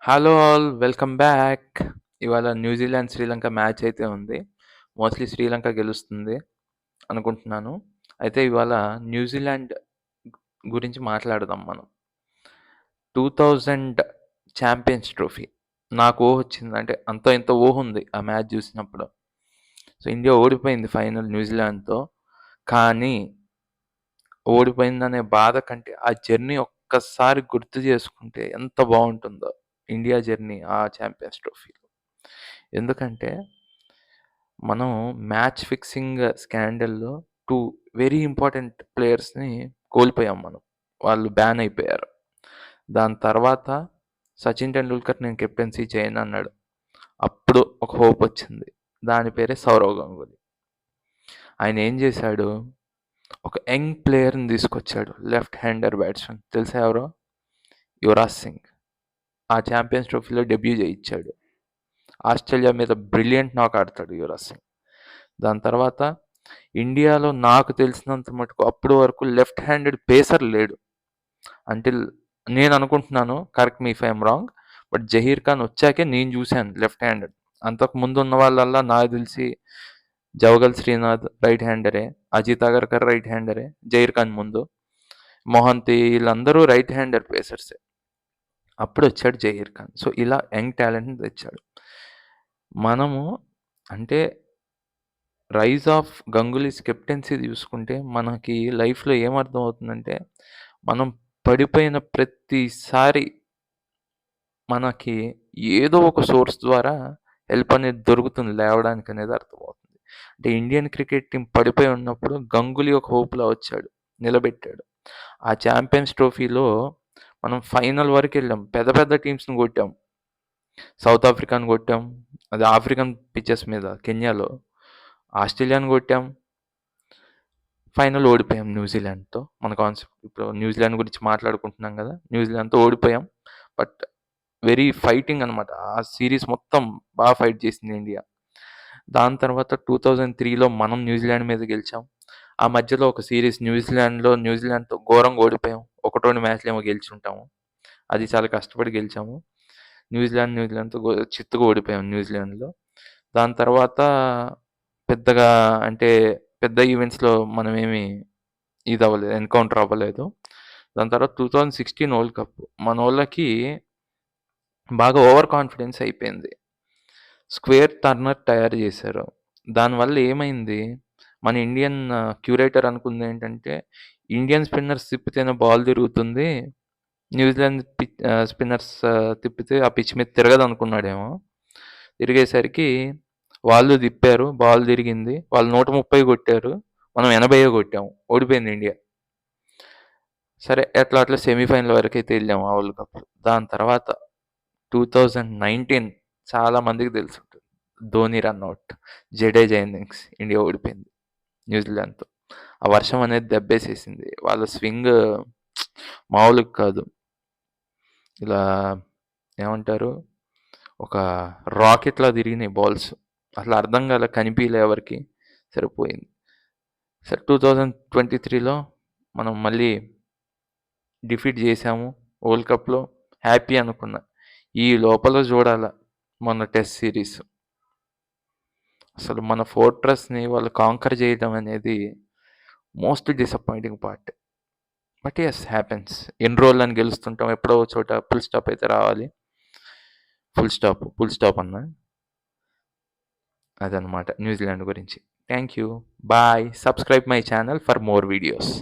Hello all welcome back. ఇవాళ New Zealand Sri Lanka match అయితే ఉంది. మోస్ట్లీ శ్రీలంక గెలుస్తుంది అనుకుంటున్నాను. అయితే ఇవాళ న్యూజిలాండ్ గురించి మాట్లాడదాం మనం. 2000 ఛాంపియన్స్ ట్రోఫీ. నాకు ఊహ వచ్చింది, అంటే అంతో ఇంత ఊహ ఉంది ఆ మ్యాచ్ చూసినప్పుడు. సో ఇండియా ఓడిపోయింది ఫైనల్ న్యూజిలాండ్తో. కానీ ఓడిపోయిందనే బాధ కంటే ఆ జర్నీ ఒక్కసారి గుర్తు చేసుకుంటే ఎంత బాగుంటుందో ఇండియా జర్నీ ఆ ఛాంపియన్స్ ట్రోఫీలో. ఎందుకంటే మనం మ్యాచ్ ఫిక్సింగ్ స్కాండల్లో 2 వెరీ ఇంపార్టెంట్ ప్లేయర్స్ని కోల్పోయాం మనం. వాళ్ళు బ్యాన్ అయిపోయారు. దాని తర్వాత సచిన్ టెండూల్కర్ నేను కెప్టెన్సీ చేయను అన్నాడు. అప్పుడు ఒక హోప్ వచ్చింది. దాని పేరే సౌరవ్ గంగూలీ. ఆయన ఏం చేశాడు, ఒక యంగ్ ప్లేయర్ని తీసుకొచ్చాడు, లెఫ్ట్ హ్యాండర్ బ్యాట్స్మెన్. తెలుసా ఎవరో? యువరాజ్ సింగ్. ఆ ఛాంపియన్స్ ట్రోఫీలో డెబ్యూ చేయించాడు. ఆస్ట్రేలియా మీద బ్రిలియంట్ నాక్ ఆడతాడు యువరాజ్ సింగ్. దాని తర్వాత ఇండియాలో నాకు తెలిసినంత మటుకు అప్పటి వరకు లెఫ్ట్ హ్యాండెడ్ పేసర్ లేడు. అంటిల్ నేను అనుకుంటున్నాను, correct me if I'm wrong, but Zaheer Khan వచ్చాకే నేను చూశాను లెఫ్ట్ హ్యాండెడ్. అంతకు ముందు ఉన్న వాళ్ళల్లా నాకు తెలిసి జవగల్ శ్రీనాథ్ రైట్ హ్యాండరే, అజిత్ అగర్కర్ రైట్ హ్యాండరే జహీర్ ఖాన్ ముందు, మోహంతి వీళ్ళందరూ రైట్ హ్యాండర్ పేసర్సే. అప్పుడు వచ్చాడు జహీర్ ఖాన్. సో ఇలా యంగ్ టాలెంట్ని తెచ్చాడు. మనము అంటే రైజ్ ఆఫ్ గంగూలీస్ కెప్టెన్సీ చూసుకుంటే మనకి లైఫ్లో ఏమర్థం అవుతుందంటే, మనం పడిపోయిన ప్రతిసారి మనకి ఏదో ఒక సోర్స్ ద్వారా హెల్ప్ అనేది దొరుకుతుంది లేవడానికి అనేది అర్థమవుతుంది. అంటే ఇండియన్ క్రికెట్ టీం పడిపోయి ఉన్నప్పుడు గంగూలీ ఒక హోప్లా వచ్చాడు, నిలబెట్టాడు. ఆ ఛాంపియన్స్ ట్రోఫీలో మనం ఫైనల్ వరకు వెళ్ళాం, పెద్ద పెద్ద టీమ్స్ని కొట్టాం. సౌత్ ఆఫ్రికాని కొట్టాం, అది ఆఫ్రికన్ పిచెస్ మీద కెన్యాలో. ఆస్ట్రేలియాని కొట్టాం, ఫైనల్ ఓడిపోయాం న్యూజిలాండ్తో. మన కాన్సెప్ట్ ఇప్పుడు న్యూజిలాండ్ గురించి మాట్లాడుకుంటున్నాం కదా, న్యూజిలాండ్తో ఓడిపోయాం. బట్ వెరీ ఫైటింగ్ అనమాట. ఆ సిరీస్ మొత్తం బాగా ఫైట్ చేసింది ఇండియా. దాని తర్వాత 2003లో మనం న్యూజిలాండ్ మీద గెలిచాం. ఆ మధ్యలో ఒక సిరీస్ న్యూజిలాండ్తో ఘోరంగా ఓడిపోయాం. 1-2 మ్యాచ్లు ఏమో గెలిచి ఉంటాము. అది చాలా కష్టపడి గెలిచాము. న్యూజిలాండ్తో చిత్తుగా ఓడిపోయాం న్యూజిలాండ్లో. దాని తర్వాత పెద్దగా అంటే పెద్ద ఈవెంట్స్లో మనమేమి ఇది అవ్వలేదు, ఎన్కౌంటర్ అవ్వలేదు. దాని తర్వాత 2016 వరల్డ్ కప్ మన వాళ్ళకి బాగా ఓవర్ కాన్ఫిడెన్స్ అయిపోయింది. స్క్వేర్ టర్నర్ తయారు చేశారు. దానివల్ల ఏమైంది, మన ఇండియన్ క్యూరేటర్ అనుకుంది ఏంటంటే, ఇండియన్ స్పిన్నర్స్ తిప్పితేనే బాల్ తిరుగుతుంది, న్యూజిలాండ్ స్పిన్నర్స్ తిప్పితే ఆ పిచ్ మీద తిరగదు అనుకున్నాడేమో. తిరిగేసరికి వాళ్ళు తిప్పారు, బాల్ తిరిగింది. వాళ్ళు 130 కొట్టారు, మనం 80 కొట్టాము. ఓడిపోయింది ఇండియా. సరే అట్లా అట్లా సెమీఫైనల్ వరకు అయితే వెళ్ళాము ఆ వరల్డ్ కప్. దాని తర్వాత 2019 చాలా మందికి తెలుసు ఉంటుంది. Dhoni run out, Jadeja innings, India ఓడిపోయింది న్యూజిలాండ్తో. ఆ వర్షం అనేది దెబ్బేసేసింది. వాళ్ళ స్వింగ్ మామూలుగా కాదు. ఇలా ఏమంటారు, ఒక రాకెట్లా తిరిగినాయి బాల్స్. అసలు అర్థం కాలే, కనిపించలే ఎవరికి. సరిపోయింది. సరే 2023లో మనం మళ్ళీ డిఫీట్ చేసాము వరల్డ్ కప్లో. హ్యాపీ అనుకున్నా. ఈ లోపల చూడాల మొన్న టెస్ట్ సిరీస్, అసలు మన ఫోర్ట్రస్ని వాళ్ళు కాంకర్ చేయడం అనేది most disappointing part. But as happens. ఎన్ని రోజులు అని గెలుస్తుంటాం, ఎప్పుడో చోట ఫుల్ స్టాప్ అయితే రావాలి. ఫుల్ స్టాప్ అన్నా. అదనమాట న్యూజిలాండ్ గురించి. Thank you, bye. Subscribe my channel for more videos.